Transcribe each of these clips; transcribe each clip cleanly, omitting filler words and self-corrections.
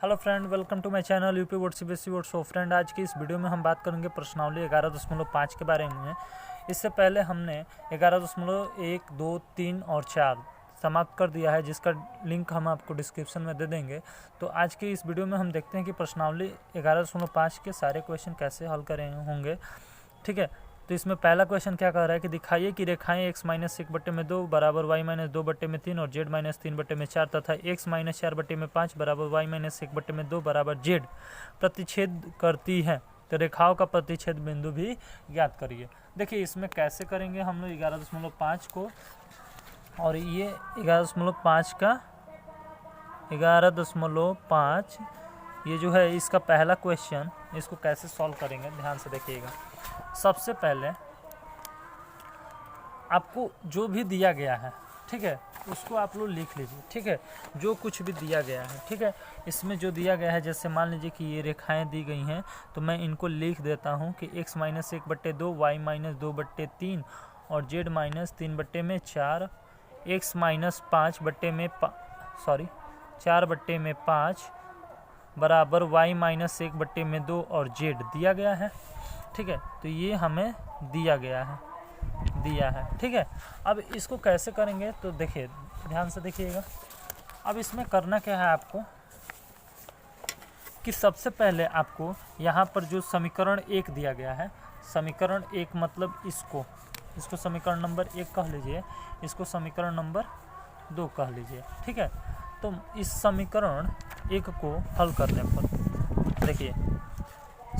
Hello friend, welcome to my channel UP board CBSE board. So friend, आज की इस video में हम बात करेंगे प्रश्नावली 11.5 के बारे में। इससे पहले हमने 11.1, 2, 3 और 4 समाप्त कर दिया है, जिसका लिंक हम आपको डिस्क्रिप्शन में दे देंगे। तो आज की इस वीडियो में हम देखते हैं कि प्रश्नावली 11.5 के सारे क्वेश्चन कैसे हल करें होंगे। ठीक है, तो इसमें पहला क्वेश्चन क्या कह रहा है कि दिखाइए कि रेखाएं x-1/2 बराबर y-2/3 और z-3/4 तथा x-4/5 बराबर y-1/2 बराबर z प्रतिच्छेद करती हैं, तो रेखाओं का प्रतिच्छेद बिंदु भी ज्ञात करिए। देखिए इसमें कैसे करेंगे हम लोग 11.5 को, और ये 11.5 का 11.5 ये जो है इसका पहला क्वेश्चन, इसको कैसे सॉल्व करेंगे ध्यान से देखिएगा। सबसे पहले आपको जो भी दिया गया है, ठीक है, उसको आप लोग लिख लीजिए। ठीक है, जो कुछ भी दिया गया है, ठीक है, इसमें जो दिया गया है, जैसे मान लीजिए कि ये रेखाएं दी गई हैं, तो मैं इनको लिख देता हूँ कि x-1/2 y-2/3 और z-3/4 4/5 बराबर y-1/2 और z दिया गया है। ठीक है, तो ये हमें दिया है। ठीक है, अब इसको कैसे करेंगे तो देखिए ध्यान से देखिएगा। अब इसमें करना क्या है आपको कि सबसे पहले आपको यहाँ पर जो समीकरण 1 दिया गया है, समीकरण 1 मतलब इसको समीकरण नंबर 1 कह लीजिए, इसको समीकरण नंबर 2 कह लीजिए। ठीक है, तो इस समीकरण 1 को हल करने पर देखिए,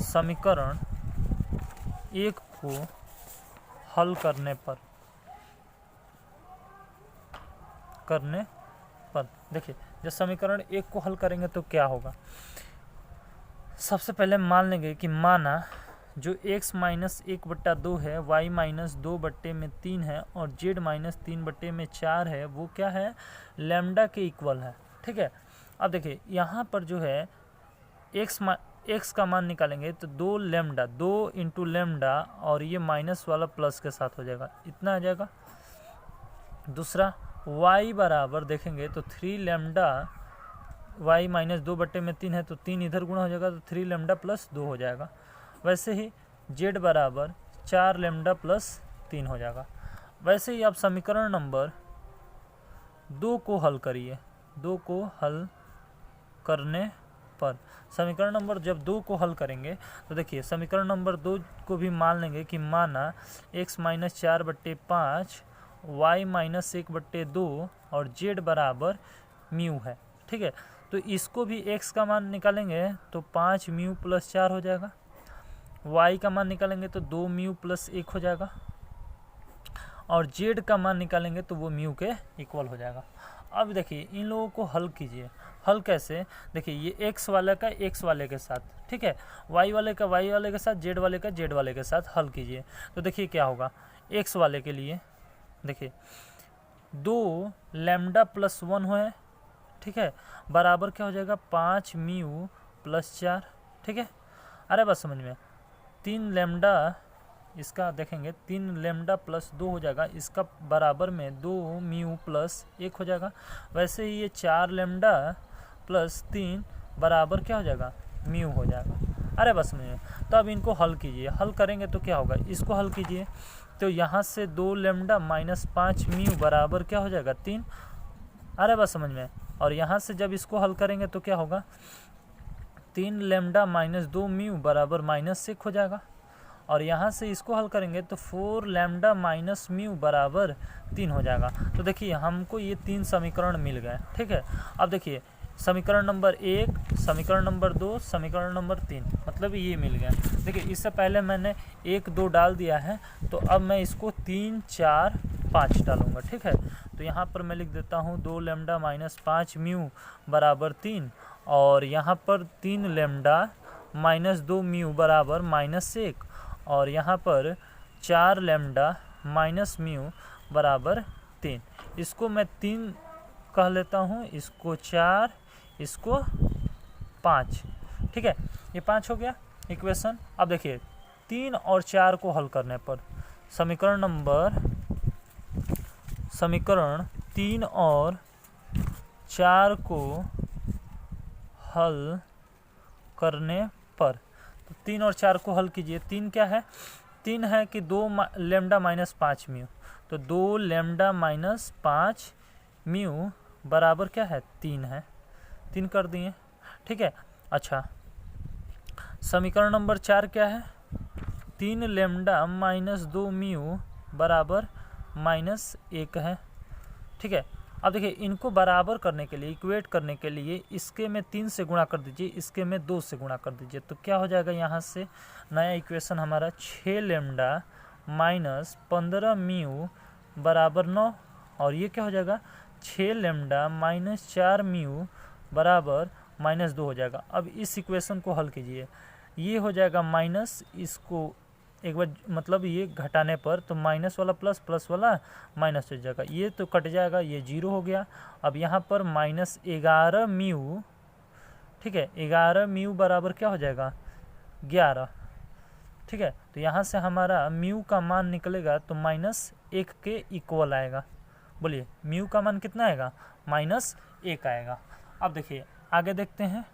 समीकरण 1 को हल करने पर देखिए, जब समीकरण 1 को हल करेंगे तो क्या होगा। सबसे पहले मान लेंगे कि माना जो x-1/2 है, y-2/3 है और z-3/4 है, वो क्या है, लैम्डा के इक्वल है। ठीक है, अब देखिए यहाँ पर जो है x का मान निकालेंगे तो 2 × लैम्डा और ये माइनस वाला प्लस के साथ हो जाएगा, इतना आ जाएगा। दूसरा y बराबर देखेंगे तो 3 लैम्डा, y-2/3 है तो 3 इधर गुणा हो जाएगा तो 3 लैम्डा प्लस 2 हो जाएगा। वैसे ही z बराबर 4 लैम्डा प्लस 3 हो जाएगा। वैसे ही आप समीकरण नंबर 2 को हल करिए। 2 को हल करने पर समीकरण नंबर जब 2 को हल करेंगे तो देखिए समीकरण नंबर 2 को भी मान लेंगे कि माना x-4/5 y-1/2 और z बराबर म्यू है। ठीक है, तो इसको भी x का मान निकालेंगे तो 5 म्यू प्लस 4 हो जाएगा, y का मान निकालेंगे तो 2 म्यू प्लस 1 हो जाएगा, और z का मान निकालेंगे तो वो म्यू के इक्वल हो जाएगा। अब देखिए इन लोगों को हल कीजिए। हल कैसे, देखिए ये x वाले का x वाले के साथ, ठीक है, y वाले का y वाले के साथ, z वाले का z वाले के साथ हल कीजिए। तो देखिए क्या होगा, x वाले के लिए देखिए 2 लैम्डा प्लस 1 है, ठीक है, बराबर क्या हो जाएगा 5 म्यू प्लस 4। ठीक है, अरे बस समझ में, 3 लैम्डा, इसका देखेंगे 3 लैम्डा प्लस 2 हो जाएगा, इसका बराबर में 2 म्यू प्लस 1 हो जाएगा। वैसे ही ये 4 लैम्डा प्लस 3 बराबर क्या हो जाएगा, म्यू हो जाएगा। अरे बस में, तो अब इनको हल कीजिए। हल करेंगे तो क्या होगा, इसको हल कीजिए तो यहाँ से 2 लैम्डा माइनस 5 म्यू बराबर क्या हो जाएगा 3। अरे बस समझ में, और यहाँ से जब इसको हल करेंगे तो क्या होगा, 3 लैम्डा माइनस 2 म्यू बराबर -1 हो जाएगा, और यहाँ से इसको हल करेंगे तो 4 लैम्डा माइनस म्यू बराबर 3 हो जाएगा। तो देखिए हमको ये 3 समीकरण मिल गए। ठीक है, अब देखिए समीकरण नंबर 1, समीकरण नंबर 2, समीकरण नंबर 3, मतलब ये मिल गया। देखिए इससे पहले मैंने 1, 2 डाल दिया है, तो अब मैं इसको 3, 4, 5 डालूंगा। ठीक है, तो यहाँ पर मैं लिख देता हूँ 2 लैम्डा माइनस 5 म्यू बराबर 3, और यहाँ पर 3 लैम्डा माइनस 2 म्यू बराबर -1, और यहाँ पर 4 लैम्डा माइनस म्यू बराबर 3। इसको मैं 3 कह लेता हूँ, इसको 4, इसको 5। ठीक है, ये 5 हो गया इक्वेशन। अब देखिए 3 और 4 को हल करने पर समीकरण 3 और 4 को हल करने पर, तो 3 और 4 को हल कीजिए। 3 क्या है? 3 है कि 2 लेमडा माइनस 5 म्यू, तो 2 लेमडा माइनस 5 म्यू बराबर क्या है? 3 है। 3 कर दिए, ठीक है। अच्छा, समीकरण नंबर 4 क्या है? 3 लेमडा माइनस 2 म्यू बराबर -1 है, ठीक है। अब देखिए, इनको बराबर करने के लिए, इक्वेट करने के लिए इसके में 3 से गुणा कर दीजिए, इसके में 2 से गुणा कर दीजिए, तो क्या हो जाएगा? यहाँ से नया इक्वेशन हमारा 6 लेमडा माइनस 15 म्यू बराबर 9, और ये क्या हो जाएगा? 6 लेमडा माइनस 4 म्यू बराबर -2 हो जाएगा। अब इस इक्वेशन को हल कीजिए, ये हो जाएगा माइनस, इसको एक बार मतलब ये घटाने पर तो माइनस वाला प्लस, प्लस वाला माइनस हो जाएगा, ये तो कट जाएगा, ये 0 हो गया। अब यहाँ पर -11 म्यू, ठीक है, 11 म्यू बराबर क्या हो जाएगा? 11, ठीक है। तो यहाँ से हमारा म्यू का मान निकलेगा तो -1 के इक्वल आएगा। बोलिए, म्यू का मान कितना आएगा? -1 आएगा। अब देखिए आगे देखते हैं।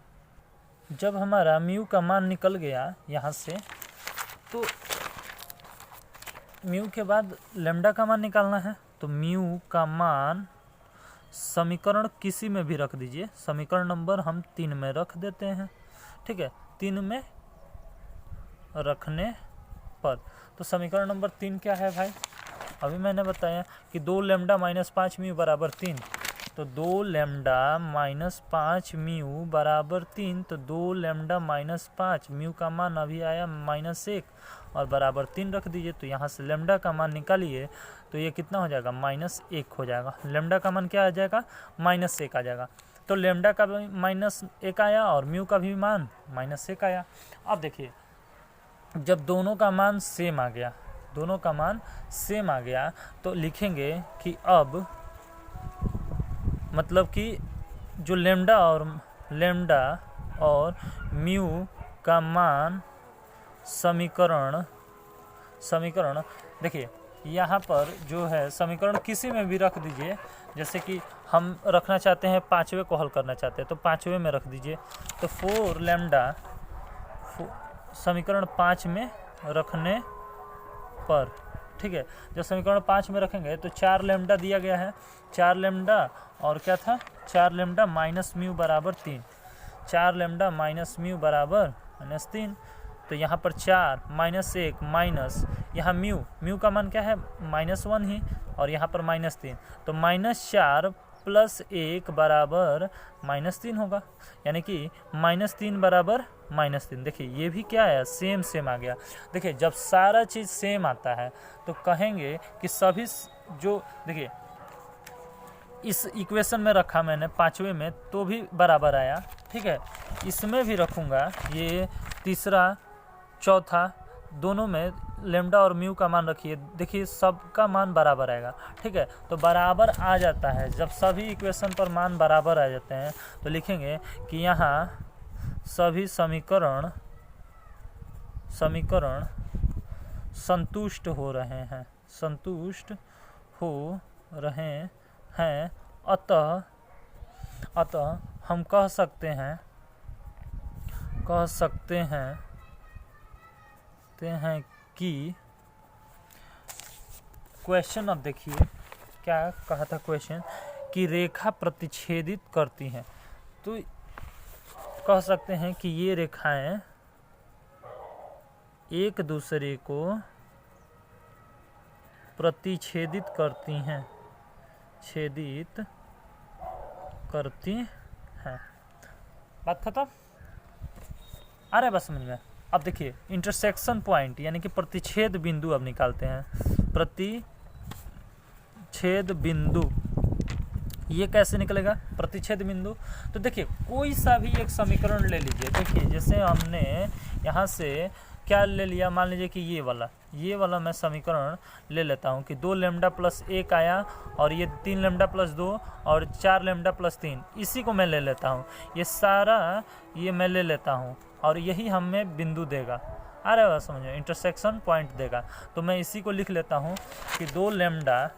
जब हमारा म्यू का मान निकल गया यहाँ से, तो म्यू के बाद लेमडा का मान निकालना है, तो म्यू का मान समीकरण किसी में भी रख दीजिए, समीकरण नंबर हम 3 में रख देते हैं, ठीक है। 3 में रखने पर तो समीकरण नंबर 3 क्या है भाई? अभी मैंने बताया कि 2 लेमडा माइनस 5 म्यू बराबर 3, तो 2 लेमडा माइनस 5 म्यू बराबर 3, तो 2 लेमडा माइनस 5 म्यू का मान अभी आया -1 और बराबर 3 रख दीजिए, तो यहाँ से लेमडा का मान निकालिए, तो ये कितना हो जाएगा? -1 हो जाएगा। लेमडा का मान क्या आ जाएगा? -1 आ जाएगा। तो लेमडा का भी -1 आया और म्यू का भी मान -1 आया। अब देखिए, जब दोनों का मान सेम आ गया, दोनों का मान सेम आ गया, तो लिखेंगे कि अब मतलब कि जो लेमडा और म्यू का मान समीकरण देखिए, यहाँ पर जो है समीकरण किसी में भी रख दीजिए, जैसे कि हम रखना चाहते हैं 5वें को हल करना चाहते हैं, तो 5वें में रख दीजिए, तो 4 लेमडा समीकरण 5 में रखने पर, ठीक है। जब समीकरण 5 में रखेंगे तो 4 लेमडा दिया गया है, 4 लेमडा और क्या था? 4 लेमडा माइनस म्यू बराबर 3, 4 लेमडा माइनस म्यू बराबर -3, तो यहाँ पर 4 -1 माइनस, यहाँ म्यू का मान क्या है? -1 ही, और यहाँ पर -3, तो -4 + 1 बराबर -3 होगा, यानी कि -3 बराबर -3। देखिए ये भी क्या है? सेम आ गया। देखिए जब सारा चीज़ सेम आता है तो कहेंगे कि सभी जो, देखिए इस इक्वेशन में रखा मैंने 5वें में तो भी बराबर आया, ठीक है। इसमें भी रखूँगा, ये तीसरा चौथा दोनों में लेमडा और म्यू का मान रखिए, देखिए सबका मान बराबर आएगा, ठीक है। तो बराबर आ जाता है, जब सभी इक्वेशन पर मान बराबर आ जाते हैं तो लिखेंगे कि यहाँ सभी समीकरण संतुष्ट हो रहे हैं, अतः हम कह सकते हैं कि क्वेश्चन, अब देखिए क्या कहा था क्वेश्चन, कि रेखा प्रतिच्छेदित करती हैं, तो कह सकते हैं कि ये रेखाएं एक दूसरे को प्रतिच्छेदित करती हैं, बात खत्म। आ रहा है बस समझ में? अब देखिए इंटरसेक्शन पॉइंट यानी कि प्रतिच्छेद बिंदु अब निकालते हैं। प्रतिच्छेद बिंदु ये कैसे निकलेगा? प्रतिच्छेद बिंदु, तो देखिए कोई सा भी एक समीकरण ले लीजिए। देखिए जैसे हमने यहाँ से क्या ले लिया, मान लीजिए कि ये वाला मैं समीकरण ले लेता हूँ कि 2 लेमडा + 1 आया और ये 3 लेमडा + 2 और 4 लेमडा + 3, इसी को मैं ले लेता हूँ, ये सारा ये मैं ले लेता हूँ और यही हमें बिंदु देगा। आ रहा है समझो, इंटरसेक्शन पॉइंट देगा। तो मैं इसी को लिख लेता हूँ कि 2 लेमडा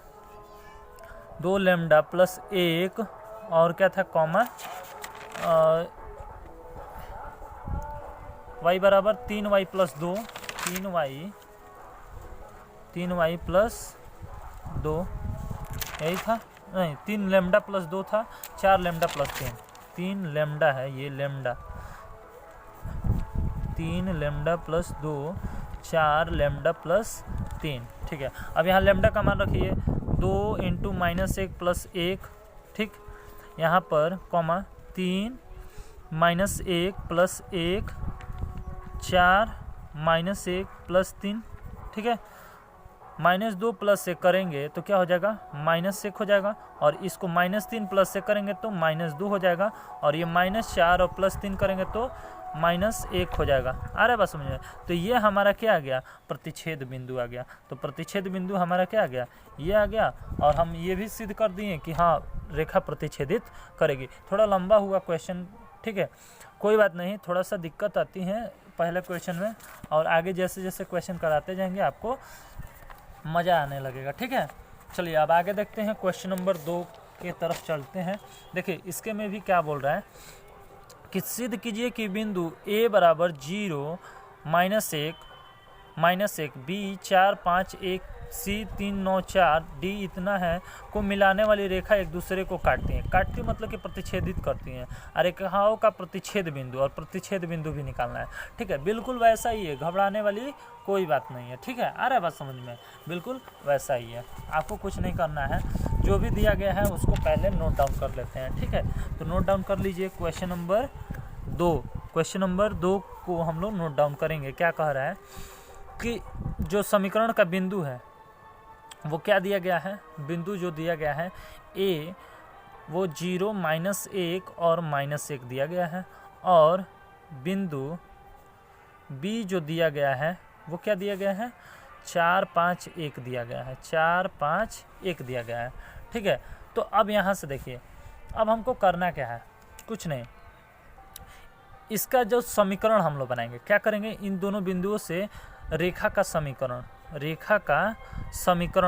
+ 1 और क्या था, कॉमा y बराबर 3y प्लस 2, 3y प्लस 2 यही था, नहीं 3 लेमडा प्लस 2 था, 4 लेमडा प्लस 3 लेमडा है ये lambda, 3 lambda plus 2, 4 lambda plus 3। ठीक है, अब यहाँ लेमडा का मान रखिए 2 इंटू -1 प्लस 1, ठीक, यहाँ पर कॉमा 3 -1 प्लस 1, 4 -1 प्लस 3, ठीक है, -2 प्लस 1 करेंगे तो क्या हो जाएगा -1 हो जाएगा, और इसको -3 प्लस 1 करेंगे तो -2 हो जाएगा, और ये -4 और प्लस 3 करेंगे तो -1 हो जाएगा। आ रहा है बात समझ में? तो ये हमारा क्या आ गया, प्रतिच्छेद बिंदु आ गया। तो प्रतिच्छेद बिंदु हमारा क्या आ गया, ये आ गया, और हम ये भी सिद्ध कर दिए कि हाँ रेखा प्रतिच्छेदित करेगी। थोड़ा लंबा हुआ क्वेश्चन, ठीक है, कोई बात नहीं, थोड़ा सा दिक्कत आती है पहले क्वेश्चन में, और आगे जैसे जैसे क्वेश्चन कराते जाएंगे आपको मज़ा आने लगेगा। ठीक है, चलिए अब आगे देखते हैं, क्वेश्चन नंबर 2 के तरफ चलते हैं। देखिए इसके में भी क्या बोल रहा है कि सिद्ध कीजिए कि बिंदु a बराबर 0, -1, b 4, 5, 1, c 3, 9, 4, d इतना है को मिलाने वाली रेखा एक दूसरे को काटती हैं। काटती मतलब कि प्रतिच्छेदित करती हैं, और रेखाओं का प्रतिच्छेद बिंदु और प्रतिच्छेद बिंदु भी निकालना है। ठीक है, बिल्कुल वैसा ही है, घबराने वाली कोई बात नहीं है। ठीक है, आ रहा है बात समझ में? बिल्कुल वैसा ही है, आपको कुछ नहीं करना है, जो भी दिया गया है उसको पहले नोट डाउन कर लेते हैं। ठीक है, तो नोट डाउन कर लीजिए क्वेश्चन नंबर 2। क्वेश्चन नंबर 2 को हम लोग नोट डाउन करेंगे। क्या कह रहा है कि जो समीकरण का बिंदु है वो क्या दिया गया है, बिंदु जो दिया गया है a वो 0, -1 और -1 दिया गया है, और बिंदु b जो दिया गया है वो क्या दिया गया है, 4, 5, 1 दिया गया है, 4, 5, 1 दिया गया है। ठीक है, तो अब यहाँ से देखिए, अब हमको करना क्या है, कुछ नहीं, इसका जो समीकरण हम लोग बनाएंगे, क्या करेंगे, इन दोनों बिंदुओं से रेखा का समीकरण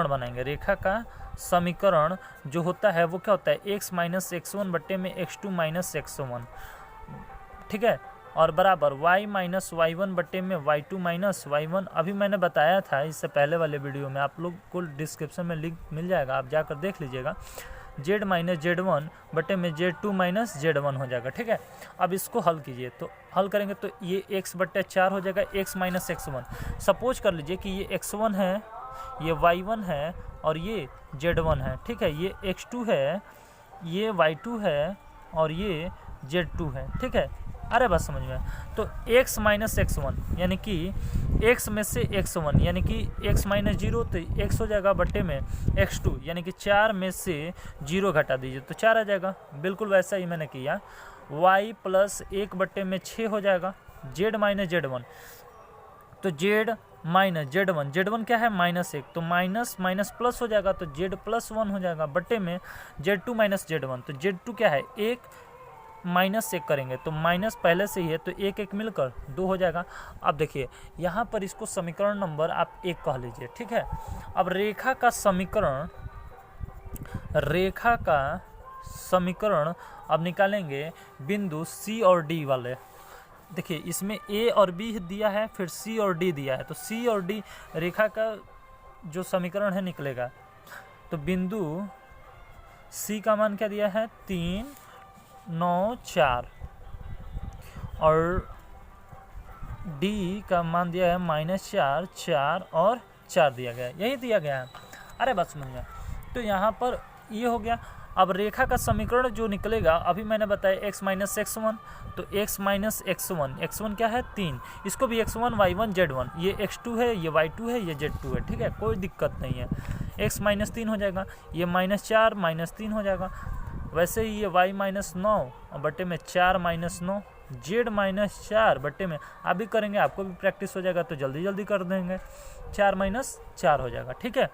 बनाएंगे। रेखा का समीकरण जो होता है वो क्या होता है, x - x1 बट्टे में x2 - x1, ठीक है, और बराबर y - y1 बट्टे में y2 - y1। अभी मैंने बताया था इससे पहले वाले वीडियो में, आप लोग को डिस्क्रिप्शन में लिंक मिल जाएगा, आप जाकर देख लीजिएगा। z - z1 बटे में z2 - z1 हो जाएगा। ठीक है, अब इसको हल कीजिए, तो हल करेंगे तो ये x बट्टे 4 हो जाएगा, x - x1। सपोज कर लीजिए कि ये x1 है, ये y1 है, और ये z1 है। ठीक है, ये x2 है, ये y2 है, और ये z2 है। ठीक है, अरे बस समझ में? तो x - x1 यानी कि x में से x1 यानी कि x - 0 तो x हो जाएगा, बट्टे में x2 यानी कि 4 में से 0 घटा दीजिए तो 4 आ जाएगा। बिल्कुल वैसा ही मैंने किया। y + 1 बट्टे में 6 हो जाएगा, z - z1 तो z - z1 क्या है, -1 तो माइनस प्लस हो जाएगा, तो z + 1 हो जाएगा, बट्टे में z2 - z1 तो z2 क्या है, 1 -1 करेंगे तो माइनस पहले से ही है तो 1 1 मिलकर 2 हो जाएगा। अब देखिए यहाँ पर इसको समीकरण नंबर आप 1 कह लीजिए। ठीक है, अब रेखा का समीकरण अब निकालेंगे बिंदु C और D वाले। देखिए इसमें A और B दिया है, फिर C और D दिया है, तो C और D रेखा का जो समीकरण है निकलेगा। तो बिंदु C का मान क्या दिया है, 3, 9, 4, और D का मान दिया है -4, 4 और 4 दिया गया है, यही दिया गया है। अरे बात समझ में? तो यहाँ पर ये हो गया। अब रेखा का समीकरण जो निकलेगा, अभी मैंने बताया x - x1 तो x - x1 क्या है, 3, इसको भी x1 y1 z1, ये x2 है, ये y2 है, ये z2 है। ठीक है, कोई दिक्कत नहीं है। x - 3 हो जाएगा, ये -4 - 3 हो जाएगा। वैसे ही ये y - 9 बट्टे में 4 - 9, z - 4 बट्टे में आप भी करेंगे, आपको भी प्रैक्टिस हो जाएगा तो जल्दी जल्दी कर देंगे, 4 - 4 हो जाएगा। ठीक है,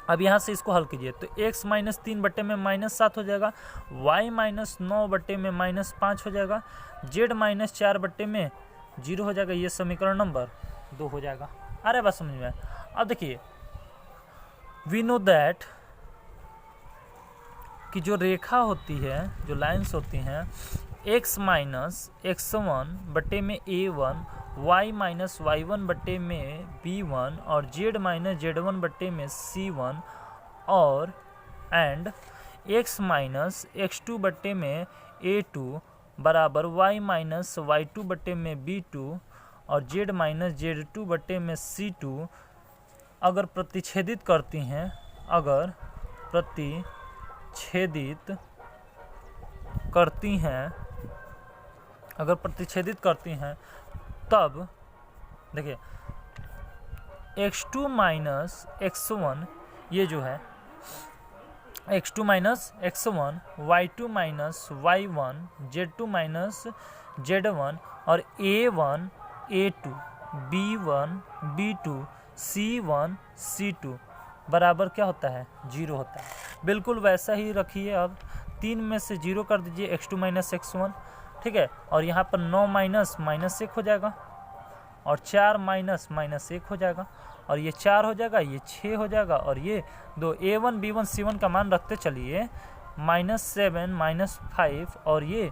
अब यहाँ से इसको हल कीजिए तो x - 3 बट्टे में -7 हो जाएगा, y - 9 बट्टे में -5 हो जाएगा, z - 4 बट्टे में 0 हो जाएगा। ये समीकरण नंबर 2 हो जाएगा। अरे बात समझ में? अब देखिए, वी नो दैट कि जो रेखा होती है, जो लाइंस होती हैं, x - x1 बट्टे में a1 y माइनस y1 बट्टे में b1 और z माइनस z1 बट्टे में c1 और एंड x माइनस x2 बट्टे में a2 बराबर y माइनस y2 बट्टे में b2 और z माइनस z2 बट्टे में c2 अगर प्रतिच्छेदित करती हैं, अगर प्रतिच्छेदित करती हैं तब देखिए x2 माइनस x1 ये जो है x2 minus x1 y2 minus y1 z2 minus z1 और a1 a2 b1 b2 c1 c2 बराबर क्या होता है? 0 होता है। बिल्कुल वैसा ही रखिए। अब 3 में से 0 कर दीजिए, x2 माइनस x1, ठीक है। और यहाँ पर 9 माइनस माइनस 1 हो जाएगा और 4 माइनस माइनस 1 हो जाएगा और ये 4 हो जाएगा, ये 6 हो जाएगा और ये 2 a1 b1 c1 का मान रखते चलिए -7 -5 और ये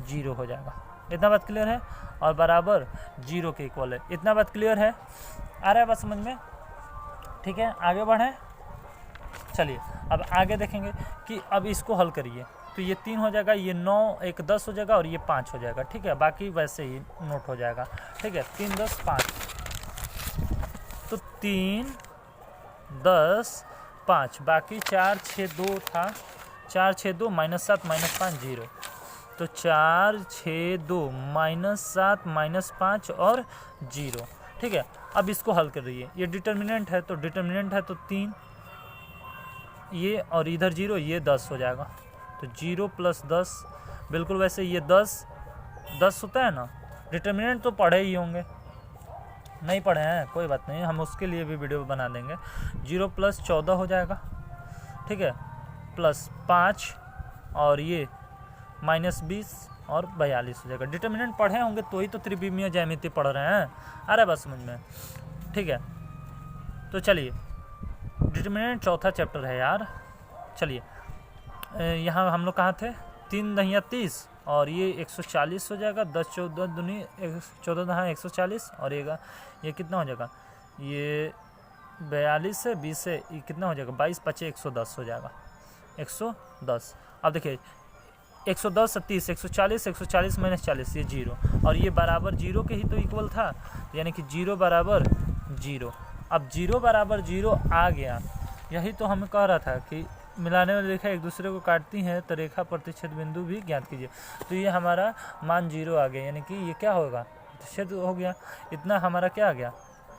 0 हो जाएगा। इतना बात क्लियर है? और बराबर 0 के इक्वल है। इतना बात क्लियर है? आ रहा है बात समझ में? ठीक है, आगे बढ़ें। चलिए अब आगे देखेंगे कि अब इसको हल करिए तो ये 3 हो जाएगा, ये 9 1 10 हो जाएगा और ये 5 हो जाएगा, ठीक है। बाकी वैसे ही नोट हो जाएगा, ठीक है। 3 10 5 तो 3 10 5 बाकी 4 6 2 था, 4 6 2 -7 -5 0 तो 4 6 2 -7 -5 और 0, ठीक है। अब इसको हल कर रही है, ये डिटर्मिनेंट है तो 3 ये और इधर 0, ये 10 हो जाएगा तो 0 + 10 बिल्कुल वैसे ये 10 होता है ना। डिटर्मिनेंट तो पढ़े ही होंगे, नहीं पढ़े हैं कोई बात नहीं, हम उसके लिए भी वीडियो बना देंगे। 0 + 14 हो जाएगा, ठीक है, +5 और ये -20 और 42 हो जाएगा। डिटर्मिनेंट पढ़े होंगे तो ही तो त्रिविमीय ज्यामिति पढ़ रहे हैं। आ रहा है बस समझ में? ठीक है, तो चलिए डिटर्मिनेंट चौथा चैप्टर है यार। चलिए यहाँ हम लोग कहाँ थे? 3 दहिया 30 और ये 140 हो जाएगा। 10 14 दूनी 14 दहा 140 और ये कितना हो जाएगा? ये 42 से 20 से ये कितना हो जाएगा? 22 5 110 हो जाएगा, 110। अब देखिए 110 से 30 140 140 - 40 ये 0 और ये बराबर 0 के ही तो इक्वल था, यानी कि 0 बराबर 0। अब 0 बराबर 0 आ गया, यही तो हमें कह रहा था कि मिलाने वाली रेखा एक दूसरे को काटती हैं तो रेखा प्रतिच्छेद बिंदु भी ज्ञात कीजिए। तो ये हमारा मान 0 आ गया, यानी कि ये क्या होगा? प्रतिच्छेद हो गया। इतना हमारा क्या आ गया?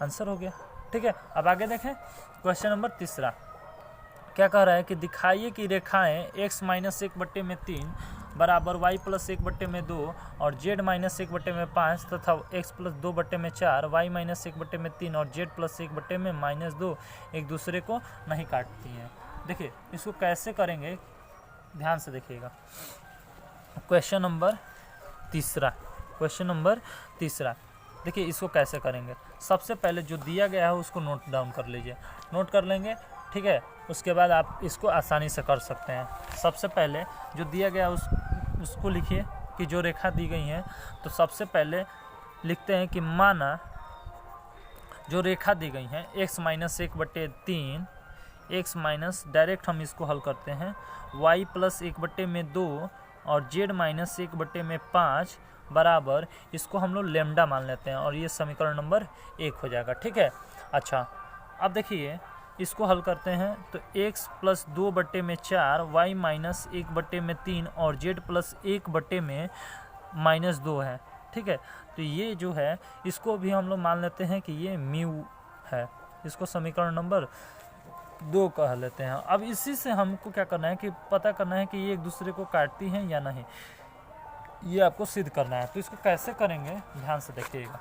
आंसर हो गया, ठीक है। अब आगे देखें क्वेश्चन नंबर 3 क्या कह रहा है कि दिखाइए कि रेखाएं x - 1/3 बराबर y + 1/2 और z - 1/5 तथा x + 2/4 y - 1/3 और z + 1/2 एक दूसरे को नहीं काटती हैं। देखिए इसको कैसे करेंगे, ध्यान से देखिएगा। क्वेश्चन नंबर 3 देखिए इसको कैसे करेंगे। सबसे पहले जो दिया गया है उसको नोट डाउन कर लीजिए, नोट कर लेंगे, ठीक है। उसके बाद आप इसको आसानी से कर सकते हैं। सबसे पहले जो दिया गया उसको लिखिए कि जो रेखा दी गई है, तो सबसे पहले लिखते हैं कि माना जो रेखा दी गई है x - 1/3 x माइनस, डायरेक्ट हम इसको हल करते हैं, y + 1/2 और z - 1/5 बराबर, इसको हम लोग लेमडा मान लेते हैं और ये समीकरण नंबर 1 हो जाएगा, ठीक है। अच्छा अब देखिए इसको हल करते हैं तो x + 2/4 y - 1/3 और z + 1/2 है, ठीक है। तो ये जो है इसको भी हम लोग मान लेते हैं कि ये म्यू है, इसको समीकरण नंबर 2 कह लेते हैं। अब इसी से हमको क्या करना है कि पता करना है कि ये एक दूसरे को काटती हैं या नहीं, ये आपको सिद्ध करना है। तो इसको कैसे करेंगे ध्यान से देखिएगा।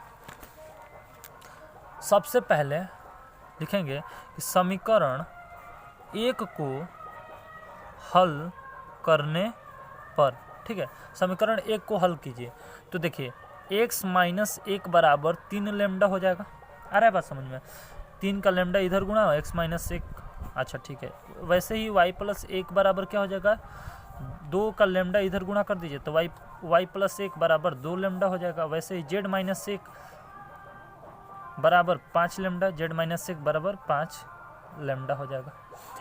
सबसे पहले लिखेंगे कि समीकरण 1 को हल करने पर, ठीक है, समीकरण 1 को हल कीजिए तो देखिए x - 1 बराबर 3 लेमडा हो जाएगा। आ रहा है बात समझ में? 3 का लेमडा इधर गुणा x - 1, अच्छा ठीक है। वैसे ही y + 1 बराबर क्या हो जाएगा? 2 का लेमडा इधर गुणा कर दीजिए तो y + 1 बराबर 2 लेमडा हो जाएगा। वैसे ही z - 1 बराबर 5 लेमडा, जेड माइनस 1 बराबर 5 लेमडा हो जाएगा।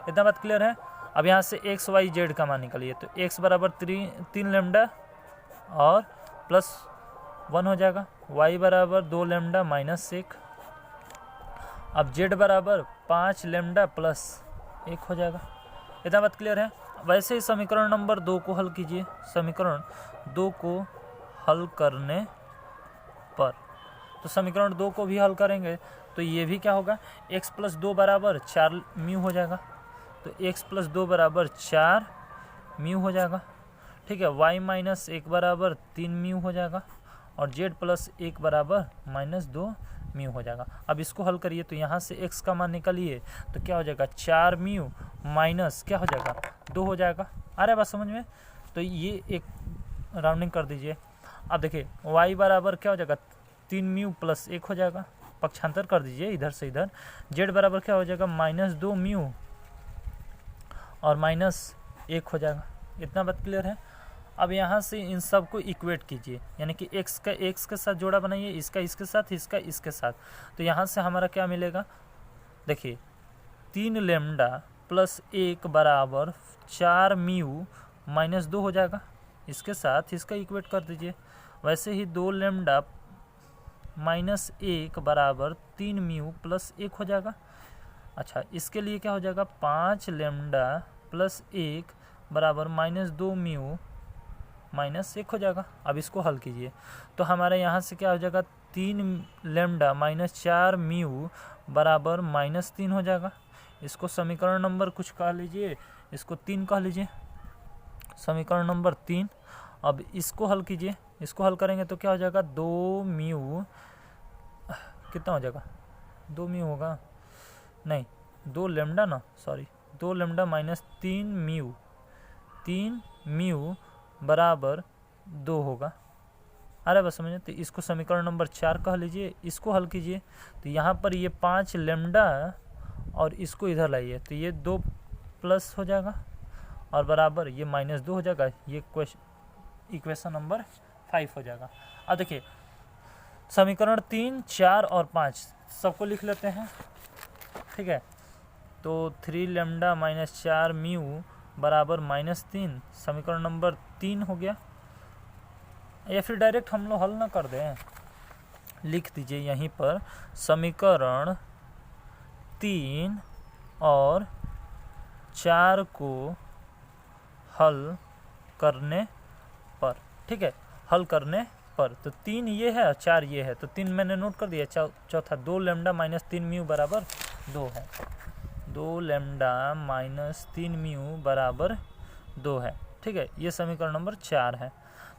इतना बात क्लियर है। अब यहाँ से एक्स वाई जेड का मान निकालिए, तो एक्स बराबर 3 लेमडा और प्लस 1 हो जाएगा, वाई बराबर 2 लेमडा माइनस 1, अब जेड बराबर 5 लेमडा प्लस 1 हो जाएगा। इतना बात क्लियर है। वैसे ही समीकरण नंबर 2 को हल कीजिए। समीकरण 2 को हल करने पर, तो समीकरण 2 को भी हल करेंगे तो ये भी क्या होगा, x प्लस 2 बराबर 4 म्यू हो जाएगा, तो x प्लस 2 बराबर 4 म्यू हो जाएगा। ठीक है, y माइनस 1 बराबर 3 म्यू हो जाएगा और z प्लस 1 बराबर माइनस 2 म्यू हो जाएगा। अब इसको हल करिए तो यहाँ से x का मान निकालिए तो क्या हो जाएगा, 4 म्यू माइनस क्या हो जाएगा, 2 हो जाएगा। आ रहा है बात समझ में। तो ये एक राउंडिंग कर दीजिए। अब देखिए y बराबर क्या हो जाएगा, 3 म्यू प्लस 1 हो जाएगा, पक्षांतर कर दीजिए इधर से इधर। z बराबर क्या हो जाएगा, माइनस 2 म्यू और माइनस 1 हो जाएगा। इतना बात क्लियर है। अब यहाँ से इन सब को इक्वेट कीजिए, यानी कि x का x के साथ जोड़ा बनाइए, इसका इसके साथ, इसका इसके साथ। तो यहाँ से हमारा क्या मिलेगा, देखिए 3 लेमडा प्लस 1 बराबर 4 म्यू माइनस 2 हो जाएगा, इसके साथ इसका इक्वेट कर दीजिए। वैसे ही 2 लेमडा माइनस 1 बराबर 3 म्यू प्लस 1 हो जाएगा। अच्छा, इसके लिए क्या हो जाएगा, 5 लेमडा प्लस 1 बराबर माइनस 2 म्यू माइनस 1 हो जाएगा। अब इसको हल कीजिए तो हमारे यहाँ से क्या हो जाएगा, 3 लेमडा माइनस 4 म्यू बराबर माइनस 3 हो जाएगा। इसको समीकरण नंबर कुछ कह लीजिए, इसको 3 कह लीजिए, समीकरण नंबर 3। अब इसको हल कीजिए, इसको हल करेंगे तो क्या हो जाएगा, 2 म्यू कितना हो जाएगा, 2 म्यू होगा नहीं, 2 लेमडा ना, सॉरी 2 लेमडा माइनस 3 म्यू बराबर 2 होगा। अरे बस समझे। तो इसको समीकरण नंबर 4 कह लीजिए, इसको हल कीजिए तो यहाँ पर ये 5 लेमडा और इसको इधर लाइए तो ये 2 प्लस हो जाएगा और बराबर ये माइनस 2 हो जाएगा। ये इक्वेशन नंबर 5 हो जाएगा। अब देखिए समीकरण 3, 4 और 5 सबको लिख लेते हैं। ठीक है, तो 3 लेमडा माइनस 4 म्यू बराबर माइनस 3 समीकरण नंबर 3 हो गया। या फिर डायरेक्ट हम लोग हल ना कर दें, लिख दीजिए यहीं पर समीकरण 3 और 4 को हल करने पर। ठीक है, हल करने पर तो 3 ये है और 4 ये है, तो 3 मैंने नोट कर दिया। चौथा 2 लेमडा माइनस 3 म्यू बराबर 2 है, 2 लेमडा माइनस 3 म्यू बराबर 2 है। ठीक है, ये समीकरण नंबर 4 है।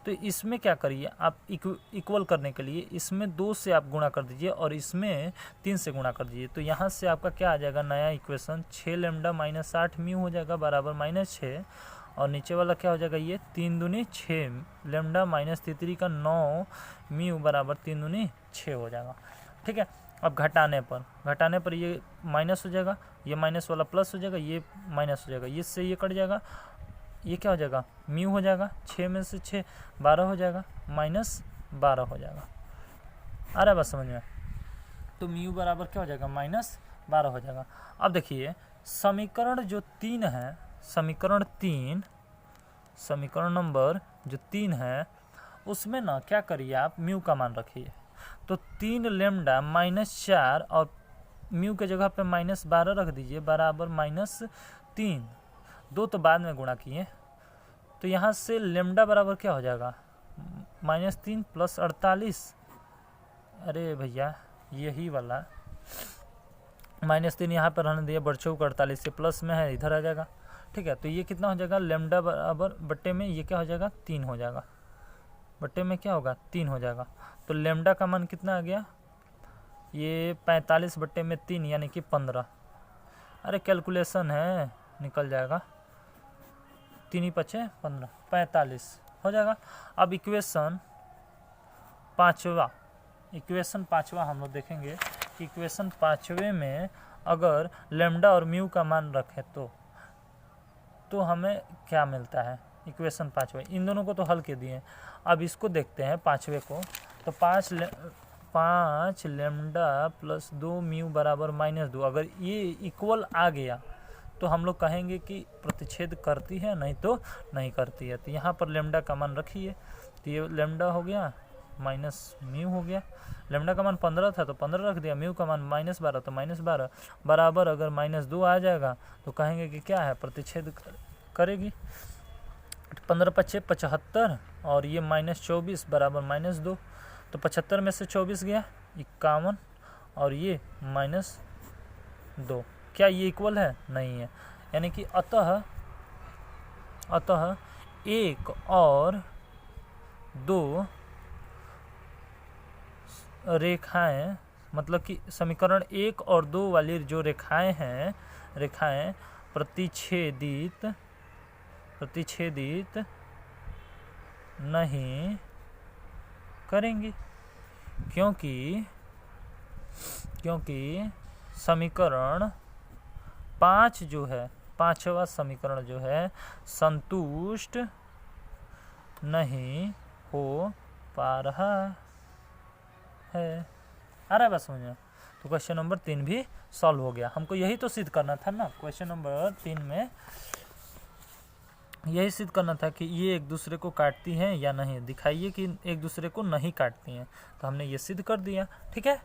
तो इसमें क्या करिए आप, इक्वल करने के लिए इसमें 2 से आप गुणा कर दीजिए और इसमें 3 से गुणा कर दीजिए। तो यहाँ से आपका क्या आ जाएगा, नया इक्वेशन 6 लेमडा माइनस 8 म्यू हो जाएगा बराबर माइनस 6, और नीचे वाला क्या हो जाएगा, ये 3 दूनी 6 लेमडा माइनस 3 का 9 म्यू बराबर 3 दूनी 6 हो जाएगा। ठीक है, अब घटाने पर ये माइनस हो जाएगा, ये माइनस वाला प्लस हो जाएगा, ये माइनस हो जाएगा, ये से ये कट जाएगा, ये क्या हो जाएगा, म्यू हो जाएगा, 6 में से 6 12 हो जाएगा, माइनस 12 हो जाएगा। आ रहा है बात समझ में। तो म्यू बराबर क्या हो जाएगा, माइनस 12 हो जाएगा। अब देखिए समीकरण जो 3 है, समीकरण नंबर जो 3 है उसमें ना क्या करिए आप, म्यू का मान रखिए। तो 3 लेमडा माइनस 4 और म्यू के जगह पे माइनस 12 रख दीजिए बराबर माइनस 3, 2 तो बाद में गुणा किए, तो यहाँ से लेमडा बराबर क्या हो जाएगा, माइनस 3 प्लस 48। अरे भैया यही वाला माइनस 3 यहाँ पर रहने दिए, बढ़ चौक 48 से प्लस में है, इधर आ जाएगा। ठीक है, तो ये कितना हो जाएगा, लेमडा बराबर बट्टे में ये क्या हो जाएगा, 3 हो जाएगा, बट्टे में क्या होगा, 3 हो जाएगा। तो लेमडा का मान कितना आ गया, ये 45 बट्टे में 3 यानी कि 15। अरे कैलकुलेशन है, निकल जाएगा, 3 ही 5 15, 45 हो जाएगा। अब इक्वेशन पाँचवा हम लोग देखेंगे। इक्वेशन 5वें में अगर लेमडा और म्यू का मान रखें तो हमें क्या मिलता है। इक्वेशन 5वें, इन दोनों को तो हल के दिए, अब इसको देखते हैं 5वें को। तो 5 लेमडा प्लस 2 म्यू बराबर -2, अगर ये इक्वल आ गया तो हम लोग कहेंगे कि प्रतिच्छेद करती है, नहीं तो नहीं करती है। तो यहाँ पर लेमडा का मान रखिए, तो ये लेमडा हो गया माइनस म्यू हो गया। लेमडा का मान 15 था तो 15 रख दिया, म्यू का मान -12 तो -12 बराबर अगर -2 आ जाएगा तो कहेंगे कि क्या है, प्रतिच्छेद करेगी। 15 × 5 = 75 और ये -24 बराबर -2, तो 75 में से 24 गया 51 और ये -2। क्या ये इक्वल है? नहीं है। यानी कि अतः 1 और 2 रेखाएं, मतलब कि समीकरण 1 और 2 वाली जो रेखाएं हैं, रेखाएं प्रतिच्छेदित नहीं करेंगी, क्योंकि समीकरण 5 जो है, 5वां समीकरण जो है संतुष्ट नहीं हो पा रहा है। आ रहा है बात समझ में? तो क्वेश्चन नंबर 3 भी सॉल्व हो गया। हमको यही तो सिद्ध करना था ना, क्वेश्चन नंबर 3 में यही सिद्ध करना था कि ये एक दूसरे को काटती हैं या नहीं, दिखाइए कि एक दूसरे को नहीं काटती हैं, तो हमने ये सिद्ध कर दिया। ठीक है।